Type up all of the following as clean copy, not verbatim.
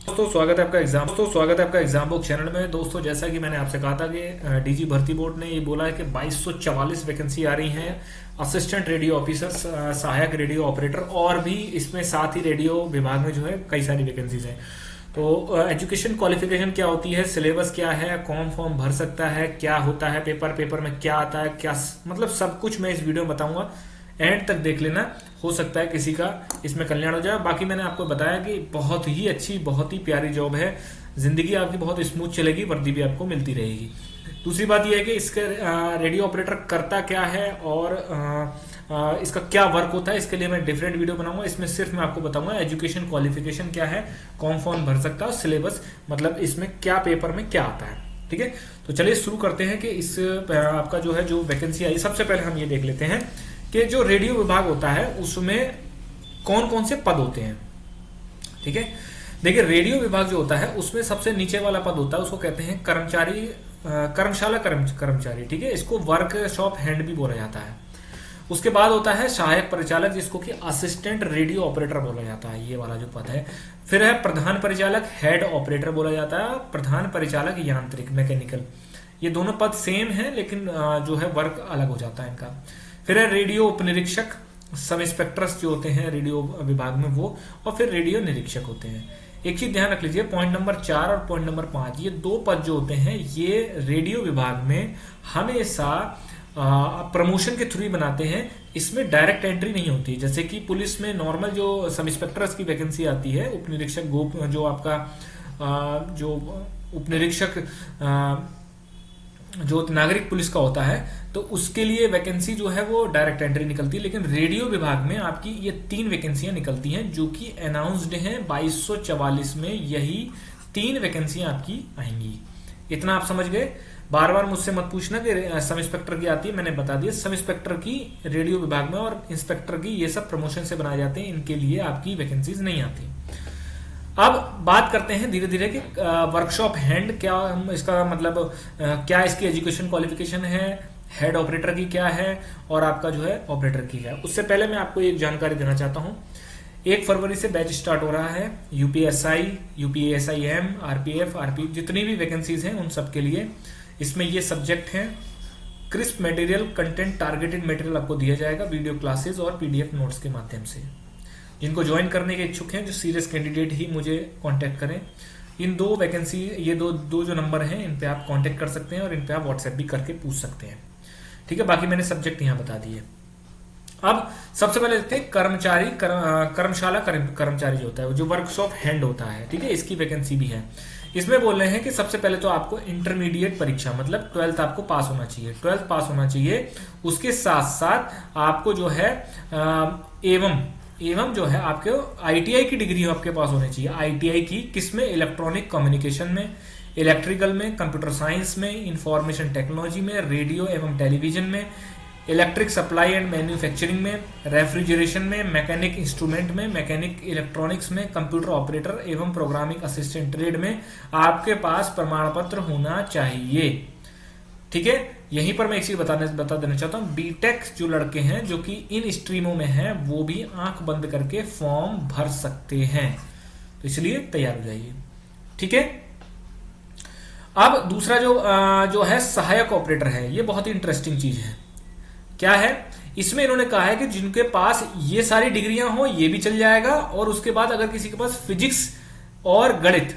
स्वागत है आपका एग्जाम बुक चैनल में। दोस्तों, जैसा कि मैंने आपसे कहा था कि डीजी भर्ती बोर्ड ने ये बोला है कि 2244 वैकेंसी आ रही हैं असिस्टेंट रेडियो ऑफिसर, सहायक रेडियो ऑपरेटर, और भी इसमें साथ ही रेडियो विभाग में जो है कई सारी वैकेंसीज हैं। तो एजुकेशन क्वालिफिकेशन क्या होती है, सिलेबस क्या है, कौन फॉर्म भर सकता है, क्या होता है, पेपर में क्या आता है, क्या मतलब सब कुछ मैं इस वीडियो में बताऊंगा। एंड तक देख लेना, हो सकता है किसी का इसमें कल्याण हो जाए। बाकी मैंने आपको बताया कि बहुत ही अच्छी, बहुत ही प्यारी जॉब है, जिंदगी आपकी बहुत स्मूथ चलेगी, वर्दी भी आपको मिलती रहेगी। दूसरी बात यह है कि इसके रेडियो ऑपरेटर करता क्या है और इसका क्या वर्क होता है, इसके लिए मैं डिफरेंट वीडियो बनाऊंगा। इसमें सिर्फ मैं आपको बताऊंगा एजुकेशन क्वालिफिकेशन क्या है, कौन फॉर्म भर सकता है, सिलेबस मतलब इसमें क्या, पेपर में क्या आता है। ठीक है, तो चलिए शुरू करते हैं कि इस आपका जो है जो वैकेंसी आई। सबसे पहले हम ये देख लेते हैं कि जो रेडियो विभाग होता है उसमें कौन कौन से पद होते हैं। ठीक है, देखिए रेडियो विभाग जो होता है उसमें सबसे नीचे वाला पद होता है, उसको कहते हैं कर्मचारी, कर्मशाला कर्मचारी। ठीक है, इसको वर्कशॉप हैंड भी बोला जाता है। उसके बाद होता है सहायक परिचालक, जिसको कि असिस्टेंट रेडियो ऑपरेटर बोला जाता है, ये वाला जो पद है। फिर है प्रधान परिचालक, हेड ऑपरेटर बोला जाता है। प्रधान परिचालक यांत्रिक, मैकेनिकल, ये दोनों पद सेम है लेकिन जो है वर्क अलग हो जाता है इनका। फिर है रेडियो उपनिरीक्षक, सब इंस्पेक्टर्स जो होते हैं रेडियो विभाग में वो, और फिर रेडियो निरीक्षक होते हैं। एक चीज ध्यान रख लीजिए, पॉइंट नंबर 4 और पॉइंट नंबर 5, ये दो पद जो होते हैं ये रेडियो विभाग में हमेशा प्रमोशन के थ्रू ही बनाते हैं। इसमें डायरेक्ट एंट्री नहीं होती, जैसे कि पुलिस में नॉर्मल जो सब इंस्पेक्टर्स की वैकेंसी आती है, उपनिरीक्षक गोप जो आपका जो उपनिरीक्षक जो नागरिक पुलिस का होता है, तो उसके लिए वैकेंसी जो है वो डायरेक्ट एंट्री निकलती है। लेकिन रेडियो विभाग में आपकी ये 3 वैकेंसियां निकलती हैं जो कि अनाउंस्ड हैं 2244 में, यही 3 वैकेंसियां आपकी आएंगी। इतना आप समझ गए। बार बार मुझसे मत पूछना कि सब इंस्पेक्टर की आती है, मैंने बता दिया सब इंस्पेक्टर की रेडियो विभाग में, और इंस्पेक्टर की ये सब प्रमोशन से बनाए जाते हैं, इनके लिए आपकी वैकेंसीज नहीं आती। अब बात करते हैं धीरे धीरे कि वर्कशॉप हैंड क्या, हम इसका मतलब क्या इसकी एजुकेशन क्वालिफिकेशन है, हेड ऑपरेटर की क्या है, और आपका जो है ऑपरेटर की क्या है। उससे पहले मैं आपको एक जानकारी देना चाहता हूं। 1 फरवरी से बैच स्टार्ट हो रहा है यूपीएसआई, यूपीएसआईएम, आरपीएफ, आरपी, जितनी भी वैकेंसीज हैं उन सब के लिए। इसमें ये सब्जेक्ट हैं, crisp material, content, targeted material आपको दिया जाएगा वीडियो क्लासेस और पीडीएफ नोट्स के माध्यम से। जिनको ज्वाइन करने के इच्छुक हैं, जो सीरियस कैंडिडेट ही मुझे कांटेक्ट करें। इन 2 वैकेंसी, ये दो जो नंबर हैं इन पे आप कांटेक्ट कर सकते हैं और इन पे आप व्हाट्सएप भी करके पूछ सकते हैं। ठीक है, बाकी मैंने सब्जेक्ट यहाँ बता दिए। अब सबसे पहले देखते हैं कर्मचारी, कर्मशाला कर्मचारी जो होता है, जो वर्कशॉप हैंड होता है। ठीक है, इसकी वैकेंसी भी है। इसमें बोल रहे हैं कि सबसे पहले तो आपको इंटरमीडिएट परीक्षा मतलब 12th आपको पास होना चाहिए, 12th पास होना चाहिए। उसके साथ साथ आपको जो है एवं जो है आपके आईटीआई की डिग्री आपके पास होनी चाहिए। आईटीआई की किसमें, इलेक्ट्रॉनिक कम्युनिकेशन में, इलेक्ट्रिकल में, कंप्यूटर साइंस में, इंफॉर्मेशन टेक्नोलॉजी में, रेडियो एवं टेलीविजन में, इलेक्ट्रिक सप्लाई एंड मैन्युफैक्चरिंग में, रेफ्रिजरेशन में, मैकेनिक इंस्ट्रूमेंट में, मैकेनिक इलेक्ट्रॉनिक्स में, कंप्यूटर ऑपरेटर एवं प्रोग्रामिंग असिस्टेंट ट्रेड में आपके पास प्रमाण पत्र होना चाहिए। ठीक है, यहीं पर मैं एक चीज बता देना चाहता हूं, बीटेक जो लड़के हैं जो कि इन स्ट्रीमों में हैं वो भी आंख बंद करके फॉर्म भर सकते हैं, तो इसलिए तैयार हो जाइए। ठीक है, अब दूसरा जो है सहायक ऑपरेटर है, ये बहुत ही इंटरेस्टिंग चीज है। क्या है, इसमें इन्होंने कहा है कि जिनके पास ये सारी डिग्रियां हो ये भी चल जाएगा, और उसके बाद अगर किसी के पास फिजिक्स और गणित,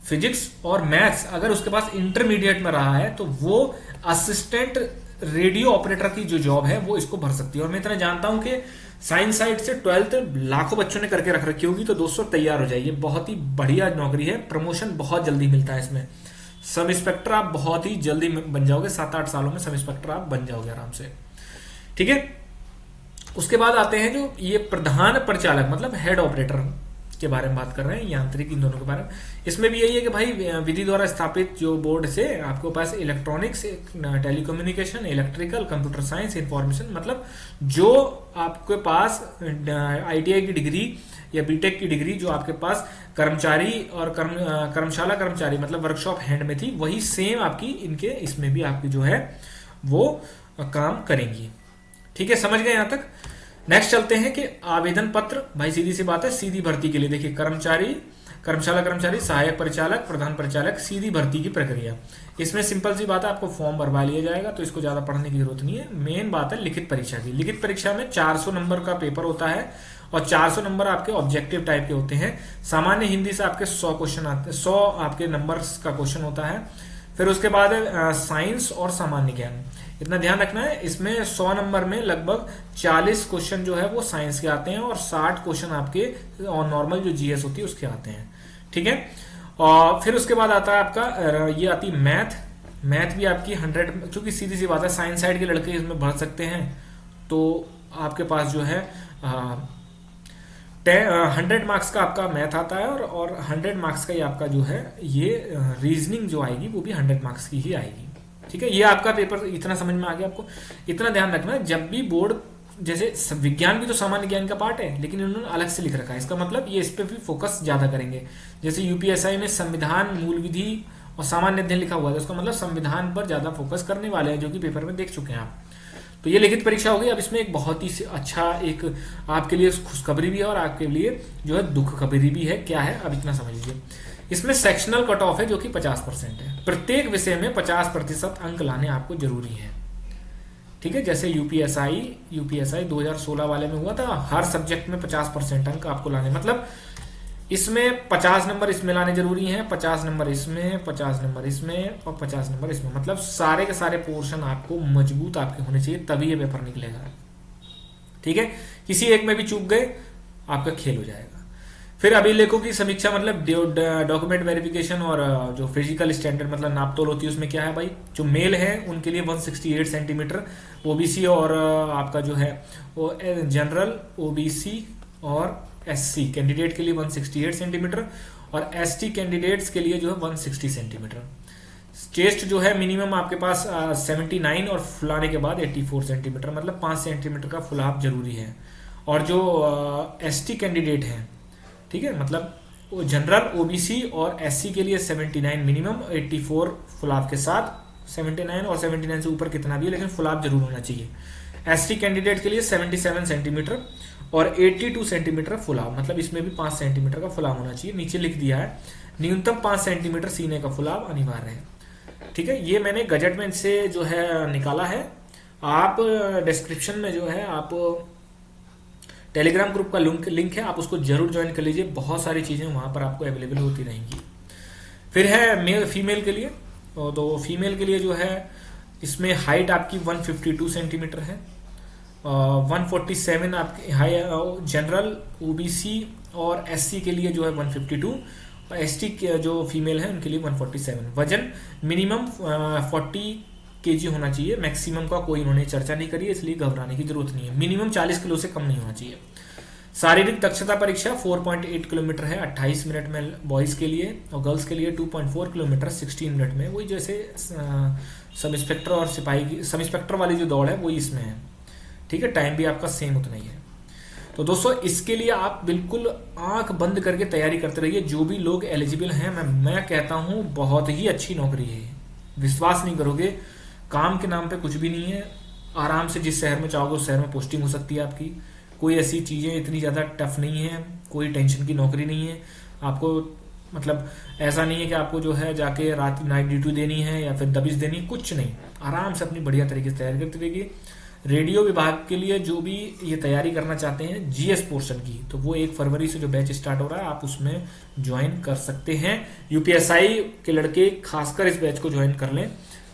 फिजिक्स और मैथ्स अगर उसके पास इंटरमीडिएट में रहा है तो वो असिस्टेंट रेडियो ऑपरेटर की जो जॉब है वो इसको भर सकती है। और मैं इतना जानता हूं कि साइंस साइड से 12th लाखों बच्चों ने करके रख रखी होगी, तो दोस्तों तैयार हो जाइए, बहुत ही बढ़िया नौकरी है, प्रमोशन बहुत जल्दी मिलता है इसमें। सब इंस्पेक्टर आप बहुत ही जल्दी बन जाओगे, 7-8 सालों में सब इंस्पेक्टर आप बन जाओगे आराम से। ठीक है, उसके बाद आते हैं जो ये प्रधान परिचालक मतलब हेड ऑपरेटर के बारे में बात कर रहे हैं, यांत्रिक, इन दोनों के बारे में। इसमें भी यही है कि भाई विधि द्वारा स्थापित जो बोर्ड से आपके पास electronics, telecommunication, electrical, computer science, information, मतलब जो आपके पास आईटीआई की डिग्री या बीटेक की डिग्री जो आपके पास कर्मचारी और कर्मशाला कर्मचारी मतलब वर्कशॉप हैंड में थी, वही सेम आपकी इनके इसमें भी आपकी जो है वो काम करेंगी। ठीक है, समझ गए यहां तक। नेक्स्ट चलते हैं कि आवेदन पत्र, भाई सीधी सी बात है, सीधी भर्ती के लिए देखिए कर्मचारी कर्मशाला कर्मचारी, सहायक परिचालक, प्रधान परिचालक, सीधी भर्ती की प्रक्रिया। इसमें सिंपल सी बात है, आपको फॉर्म भरवा लिया जाएगा, तो इसको ज्यादा पढ़ने की जरूरत नहीं है। मेन बात है लिखित परीक्षा की। लिखित परीक्षा में 400 नंबर का पेपर होता है और 400 नंबर आपके ऑब्जेक्टिव टाइप के होते हैं। सामान्य हिंदी से आपके 100 क्वेश्चन आते हैं, 100 आपके नंबर्स का क्वेश्चन होता है। फिर उसके बाद साइंस और सामान्य ज्ञान। इतना ध्यान रखना है, इसमें 100 नंबर में लगभग 40 क्वेश्चन जो है वो साइंस के आते हैं और 60 क्वेश्चन आपके और नॉर्मल जो जीएस होती है उसके आते हैं। ठीक है, और फिर उसके बाद आता है आपका ये आती है मैथ। मैथ भी आपकी 100, क्योंकि सीधी सी बात है साइंस साइड के लड़के इसमें भर सकते हैं, तो आपके पास जो है 100 मार्क्स का आपका मैथ आता है और 100 मार्क्स का ही आपका जो है ये रीजनिंग जो आएगी वो भी 100 मार्क्स की ही आएगी। ठीक है, ये आपका पेपर इतना समझ में आ गया आपको। इतना ध्यान रखना, जब भी बोर्ड, जैसे विज्ञान भी तो सामान्य ज्ञान का पार्ट है, लेकिन इन्होंने अलग से लिख रखा है। इसका मतलब ये इस पे भी फोकस ज्यादा करेंगे। जैसे यूपीएसआई में संविधान, मूल विधि और सामान्य अध्ययन लिखा हुआ है, उसका मतलब संविधान पर ज्यादा फोकस करने वाले हैं, जो कि पेपर में देख चुके हैं आप। तो ये लिखित परीक्षा हो गई। अब इसमें एक बहुत ही अच्छा एक आपके लिए खुशखबरी भी है और आपके लिए जो है दुख खबरी भी है। क्या है, अब इतना समझ लीजिए। इसमें सेक्शनल कट ऑफ है जो कि 50% है। प्रत्येक विषय में 50% अंक लाने आपको जरूरी है। ठीक है, जैसे यूपीएसआई 2016 वाले में हुआ था, हर सब्जेक्ट में 50% अंक आपको लाने, मतलब इसमें 50 नंबर इसमें लाने जरूरी हैं, 50 नंबर इसमें, 50 नंबर इसमें और 50 नंबर इसमें। मतलब सारे के सारे पोर्शन आपको मजबूत आपके होने चाहिए, तभी ये पेपर निकलेगा। ठीक है, किसी एक में भी चूक गए आपका खेल हो जाएगा। फिर अभिलेखों की समीक्षा, मतलब डॉक्यूमेंट वेरिफिकेशन और जो फिजिकल स्टैंडर्ड मतलब नापतोल होती है, उसमें क्या है भाई, जो मेल है उनके लिए 168 सेंटीमीटर, ओबीसी और आपका जो है वो जनरल, ओबीसी और एससी कैंडिडेट के लिए 168 सेंटीमीटर और एसटी कैंडिडेट्स के लिए जो है 160 सेंटीमीटर। चेस्ट जो है मिनिमम आपके पास 79 और फुलाने के बाद 84 सेंटीमीटर, मतलब 5 सेंटीमीटर का फुलाव जरूरी है। और जो एसटी कैंडिडेट हैं, ठीक है, मतलब वो जनरल, ओबीसी और एससी के लिए 79 मिनिमम, 84 फुलाव के साथ, 79 और 79 से ऊपर कितना भी है लेकिन फुलाव जरूर होना चाहिए। एसटी कैंडिडेट के लिए 77 सेंटीमीटर और 82 सेंटीमीटर फुलाव, मतलब इसमें भी 5 सेंटीमीटर का फुलाव होना चाहिए। नीचे लिख दिया है न्यूनतम 5 सेंटीमीटर सीने का फुलाव अनिवार्य है। ठीक है, ये मैंने गजट में से जो है निकाला है। आप डिस्क्रिप्शन में जो है आप टेलीग्राम ग्रुप का लिंक है, आप उसको जरूर ज्वाइन कर लीजिए। बहुत सारी चीजें वहां पर आपको अवेलेबल होती रहेंगी। फिर है मेल फीमेल के लिए, तो फीमेल के लिए जो है इसमें हाइट आपकी 152 सेंटीमीटर है, 147 आपकी हाई जनरल, ओबीसी और एससी के लिए जो है 152 और एसटी जो फीमेल है उनके लिए 147। वजन मिनिमम 40 केजी होना चाहिए, मैक्सिमम का कोई इन्होंने चर्चा नहीं करी है, इसलिए घबराने की जरूरत नहीं है। मिनिमम 40 किलो से कम नहीं होना चाहिए। शारीरिक दक्षता परीक्षा 4.8 किलोमीटर है 28 मिनट में बॉयज के लिए, और गर्ल्स के लिए 2.4 किलोमीटर 16 मिनट में। वही जैसे सब इंस्पेक्टर और सिपाही की सब इंस्पेक्टर वाली जो दौड़ है वही इसमें है। ठीक है, टाइम भी आपका सेम उतना ही है। तो दोस्तों इसके लिए आप बिल्कुल आंख बंद करके तैयारी करते रहिए। जो भी लोग एलिजिबल हैं, मैं कहता हूं बहुत ही अच्छी नौकरी है। विश्वास नहीं करोगे, काम के नाम पे कुछ भी नहीं है। आराम से जिस शहर में चाहोगे उस शहर में पोस्टिंग हो सकती है आपकी। कोई ऐसी चीजें इतनी ज्यादा टफ नहीं है, कोई टेंशन की नौकरी नहीं है आपको। मतलब ऐसा नहीं है कि आपको जो है जाके रात नाइट ड्यूटी देनी है या फिर दबिश देनी, कुछ नहीं। आराम से अपनी बढ़िया तरीके से तैयारी करते रहिए। रेडियो विभाग के लिए जो भी ये तैयारी करना चाहते हैं जीएस पोर्शन की, तो वो 1 फरवरी से जो बैच स्टार्ट हो रहा है आप उसमें ज्वाइन कर सकते हैं। यूपीएसआई के लड़के खासकर इस बैच को ज्वाइन कर लें,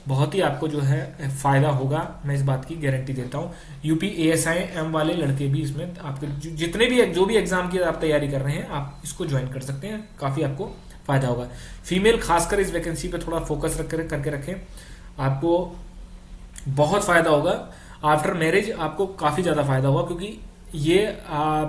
बहुत ही आपको जो है फायदा होगा, मैं इस बात की गारंटी देता हूं। यूपी एएसआईएम वाले लड़के भी इसमें आपके जितने भी जो भी एग्जाम की आप तैयारी कर रहे हैं आप इसको ज्वाइन कर सकते हैं, काफी आपको फायदा होगा। फीमेल खासकर इस वैकेंसी पे थोड़ा फोकस करके रखें, आपको बहुत फायदा होगा। आफ्टर मैरिज आपको काफी ज्यादा फायदा होगा, क्योंकि ये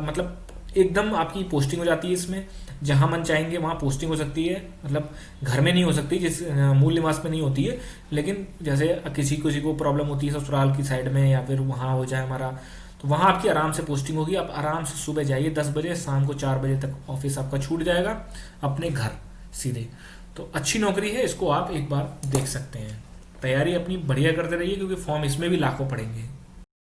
मतलब एकदम आपकी पोस्टिंग हो जाती है इसमें, जहां मन चाहेंगे वहां पोस्टिंग हो सकती है। मतलब घर में नहीं हो सकती, जिस मूल निवास में नहीं होती है, लेकिन जैसे किसी को प्रॉब्लम होती है ससुराल की साइड में या फिर वहां हो जाए हमारा, तो वहां आपकी आराम से पोस्टिंग होगी। आप आराम से सुबह जाइए 10 बजे, शाम को 4 बजे तक ऑफिस आपका छूट जाएगा, अपने घर सीधे। तो अच्छी नौकरी है, इसको आप एक बार देख सकते हैं। तैयारी अपनी बढ़िया करते रहिए, क्योंकि फॉर्म इसमें भी लाखों पड़ेंगे।